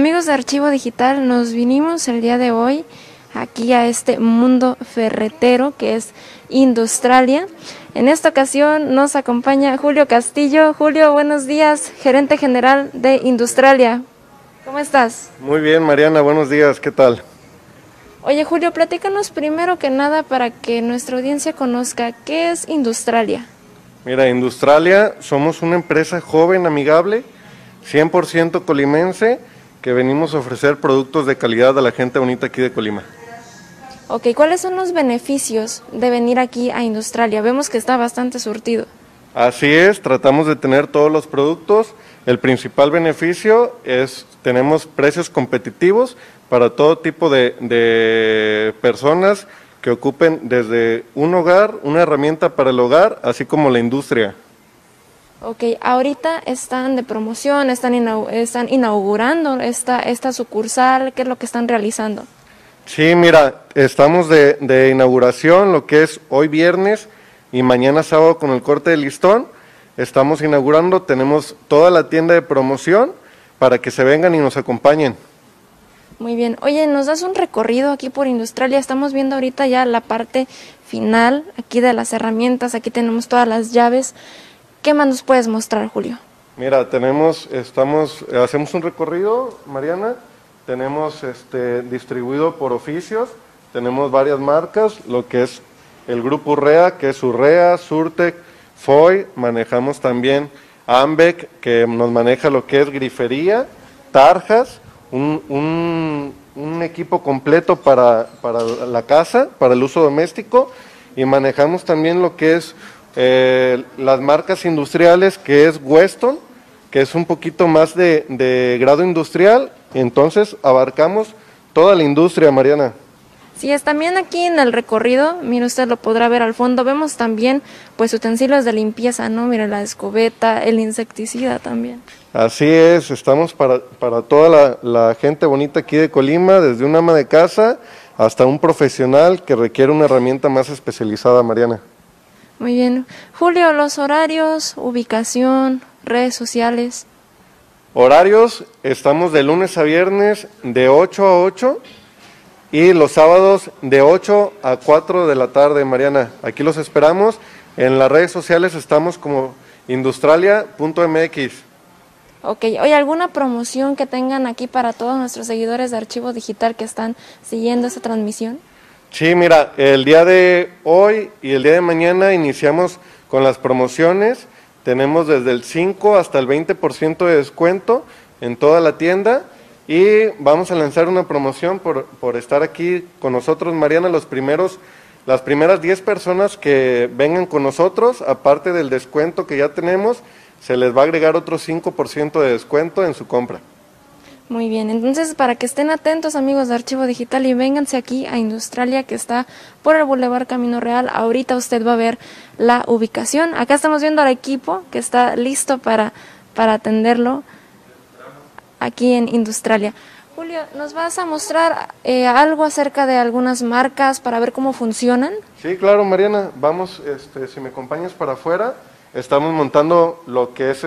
Amigos de Archivo Digital, nos vinimos el día de hoy aquí a este mundo ferretero que es Industralia. En esta ocasión nos acompaña Julio Castillo. Julio, buenos días, gerente general de Industralia. ¿Cómo estás? Muy bien, Mariana, buenos días, ¿qué tal? Oye, Julio, platícanos primero que nada para que nuestra audiencia conozca qué es Industralia. Mira, Industralia somos una empresa joven, amigable, 100% colimense, que venimos a ofrecer productos de calidad a la gente bonita aquí de Colima. Ok, ¿cuáles son los beneficios de venir aquí a Industralia? Vemos que está bastante surtido. Así es, tratamos de tener todos los productos. El principal beneficio es, tenemos precios competitivos para todo tipo de personas que ocupen desde un hogar, una herramienta para el hogar, así como la industria. Ok, ahorita están de promoción, están inaugurando esta sucursal. ¿Qué es lo que están realizando? Sí, mira, estamos de inauguración, lo que es hoy viernes y mañana sábado con el corte de listón. Estamos inaugurando, tenemos toda la tienda de promoción para que se vengan y nos acompañen. Muy bien. Oye, ¿nos das un recorrido aquí por Industralia? Estamos viendo ahorita ya la parte final aquí de las herramientas, aquí tenemos todas las llaves. ¿Qué más nos puedes mostrar, Julio? Mira, hacemos un recorrido, Mariana, tenemos distribuido por oficios, tenemos varias marcas, lo que es el grupo Urrea, que es Urrea, Surtec, Foy, manejamos también Ambec, que nos maneja lo que es grifería, tarjas, un equipo completo para la casa, para el uso doméstico, y manejamos también lo que es las marcas industriales, que es Weston, que es un poquito más de grado industrial, entonces abarcamos toda la industria, Mariana. Sí, es también aquí en el recorrido, mire, usted lo podrá ver al fondo, vemos también pues utensilios de limpieza, ¿no? Mire, la escobeta, el insecticida también. Así es, estamos para toda la gente bonita aquí de Colima, desde un ama de casa hasta un profesional que requiere una herramienta más especializada, Mariana. Muy bien. Julio, los horarios, ubicación, redes sociales. Horarios, estamos de lunes a viernes de 8 a 8 y los sábados de 8 a 4 de la tarde, Mariana. Aquí los esperamos. En las redes sociales estamos como industralia.mx. Ok, ¿hay alguna promoción que tengan aquí para todos nuestros seguidores de Archivo Digital que están siguiendo esta transmisión? Sí, mira, el día de hoy y el día de mañana iniciamos con las promociones. Tenemos desde el 5 hasta el 20% de descuento en toda la tienda y vamos a lanzar una promoción por estar aquí con nosotros, Mariana. Las primeras 10 personas que vengan con nosotros, aparte del descuento que ya tenemos, se les va a agregar otro 5% de descuento en su compra. Muy bien, entonces para que estén atentos, amigos de Archivo Digital, y vénganse aquí a Industralia, que está por el Boulevard Camino Real. Ahorita usted va a ver la ubicación. Acá estamos viendo al equipo que está listo para atenderlo aquí en Industralia. Julio, ¿nos vas a mostrar algo acerca de algunas marcas para ver cómo funcionan? Sí, claro, Mariana. Vamos, si me acompañas para afuera, estamos montando lo que es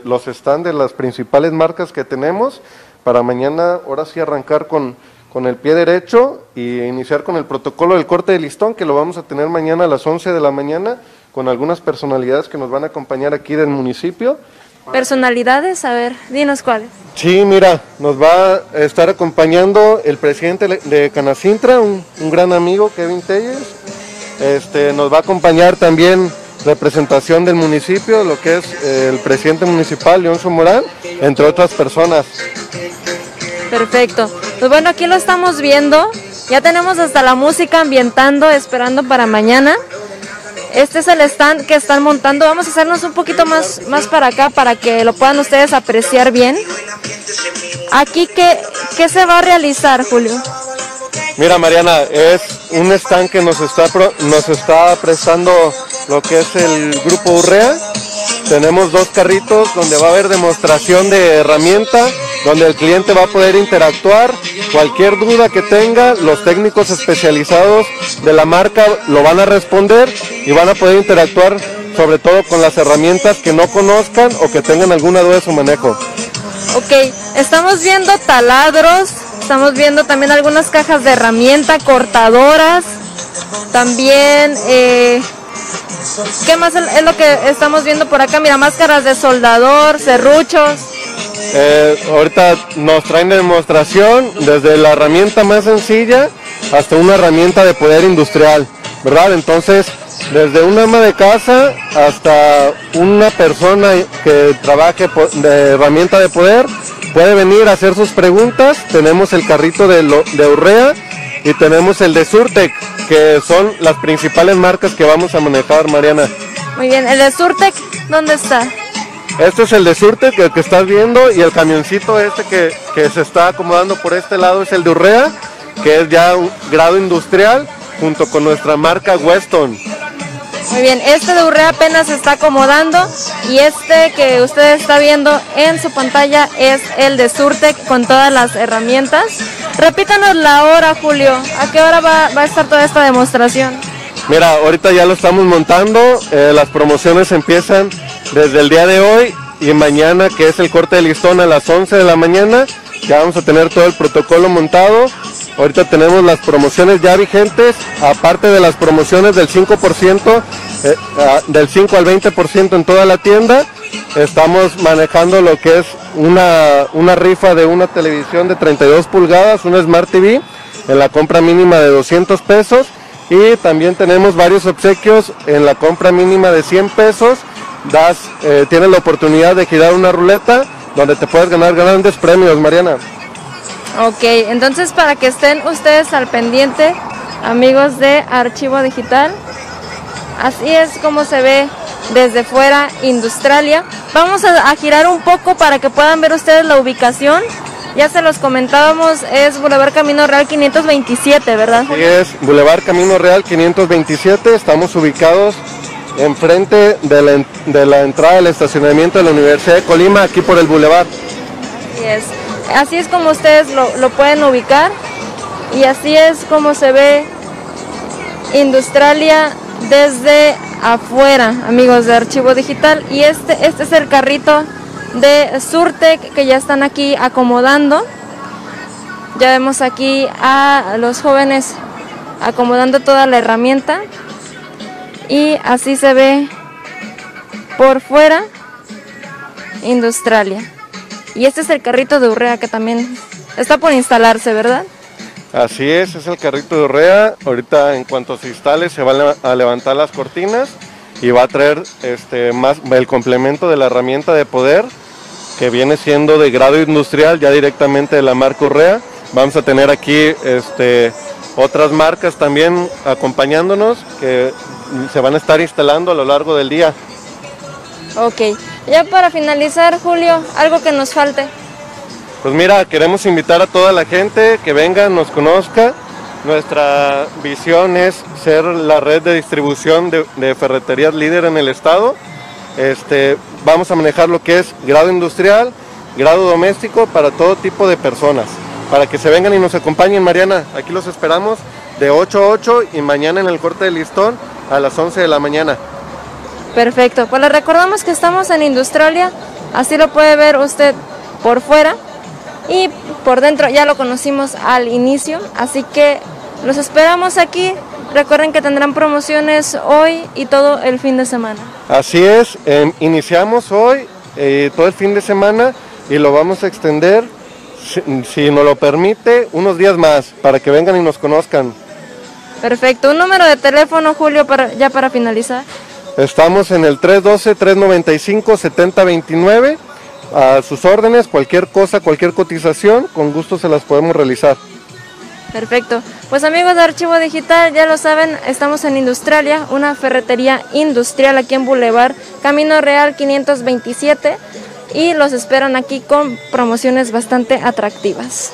los stands de las principales marcas que tenemos para mañana, ahora sí arrancar con el pie derecho y iniciar con el protocolo del corte de listón, que lo vamos a tener mañana a las 11 de la mañana con algunas personalidades que nos van a acompañar aquí del municipio. Personalidades, a ver, dinos cuáles. Sí, mira, nos va a estar acompañando el presidente de Canacintra, un gran amigo, Kevin Telles. Nos va a acompañar también representación del municipio, lo que es el presidente municipal, Leoncio Morán, entre otras personas. Perfecto. Pues bueno, aquí lo estamos viendo. Ya tenemos hasta la música ambientando, esperando para mañana. Este es el stand que están montando. Vamos a hacernos un poquito más para acá para que lo puedan ustedes apreciar bien. Aquí, ¿qué se va a realizar, Julio? Mira, Mariana, es un stand que nos está prestando lo que es el grupo Urrea. Tenemos 2 carritos donde va a haber demostración de herramienta, donde el cliente va a poder interactuar. Cualquier duda que tenga, los técnicos especializados de la marca lo van a responder y van a poder interactuar sobre todo con las herramientas que no conozcan o que tengan alguna duda de su manejo. Ok, estamos viendo taladros, estamos viendo también algunas cajas de herramienta, cortadoras, también, ¿qué más es lo que estamos viendo por acá? Mira, máscaras de soldador, serruchos. Ahorita nos traen de demostración desde la herramienta más sencilla hasta una herramienta de poder industrial, ¿verdad? Entonces, desde una ama de casa hasta una persona que trabaje de herramienta de poder puede venir a hacer sus preguntas. Tenemos el carrito de Urrea y tenemos el de Surtec, que son las principales marcas que vamos a manejar, Mariana. Muy bien, ¿el de Surtec dónde está? Este es el de Surtec, el que estás viendo, y el camioncito este que se está acomodando por este lado es el de Urrea, que es ya un grado industrial junto con nuestra marca Weston. Muy bien, este de Urrea apenas se está acomodando y este que usted está viendo en su pantalla es el de Surtec con todas las herramientas. Repítanos la hora, Julio. ¿A qué hora va a estar toda esta demostración? Mira, ahorita ya lo estamos montando, las promociones empiezan desde el día de hoy y mañana, que es el corte de listón, a las 11 de la mañana, ya vamos a tener todo el protocolo montado. Ahorita tenemos las promociones ya vigentes, aparte de las promociones del 5%, del 5 al 20% en toda la tienda. Estamos manejando lo que es una rifa de una televisión de 32 pulgadas, una Smart TV, en la compra mínima de 200 pesos. Y también tenemos varios obsequios en la compra mínima de 100 pesos. Tienes la oportunidad de girar una ruleta donde te puedes ganar grandes premios, Mariana. Ok, entonces para que estén ustedes al pendiente, amigos de Archivo Digital, así es como se ve desde fuera Industralia. Vamos a girar un poco para que puedan ver ustedes la ubicación. Ya se los comentábamos, es Boulevard Camino Real 527, ¿verdad? Sí, es Boulevard Camino Real 527, estamos ubicados enfrente de la entrada del estacionamiento de la Universidad de Colima, aquí por el Boulevard. Así es como ustedes lo pueden ubicar y así es como se ve Industralia desde afuera, amigos de Archivo Digital. Y este es el carrito de Surtec que ya están aquí acomodando. Ya vemos aquí a los jóvenes acomodando toda la herramienta y así se ve por fuera Industralia. Y este es el carrito de Urrea que también está por instalarse, ¿verdad? Así es el carrito de Urrea. Ahorita en cuanto se instale se van a levantar las cortinas y va a traer más el complemento de la herramienta de poder, que viene siendo de grado industrial ya directamente de la marca Urrea. Vamos a tener aquí otras marcas también acompañándonos que se van a estar instalando a lo largo del día. Ok, ya para finalizar, Julio, algo que nos falte. Pues mira, queremos invitar a toda la gente que venga, nos conozca. Nuestra visión es ser la red de distribución de ferreterías líder en el estado. Vamos a manejar lo que es grado industrial, grado doméstico para todo tipo de personas. Para que se vengan y nos acompañen, Mariana, aquí los esperamos de 8 a 8 y mañana en el corte de listón a las 11 de la mañana. Perfecto, pues les recordamos que estamos en Industralia, así lo puede ver usted por fuera y por dentro ya lo conocimos al inicio, así que los esperamos aquí. Recuerden que tendrán promociones hoy y todo el fin de semana. Así es, iniciamos hoy todo el fin de semana y lo vamos a extender, si nos lo permite, unos días más para que vengan y nos conozcan. Perfecto, un número de teléfono, Julio, ya para finalizar. Estamos en el 312-395-7029, a sus órdenes, cualquier cosa, cualquier cotización, con gusto se las podemos realizar. Perfecto, pues amigos de Archivo Digital, ya lo saben, estamos en Industralia, una ferretería industrial aquí en Boulevard Camino Real 527 y los esperan aquí con promociones bastante atractivas.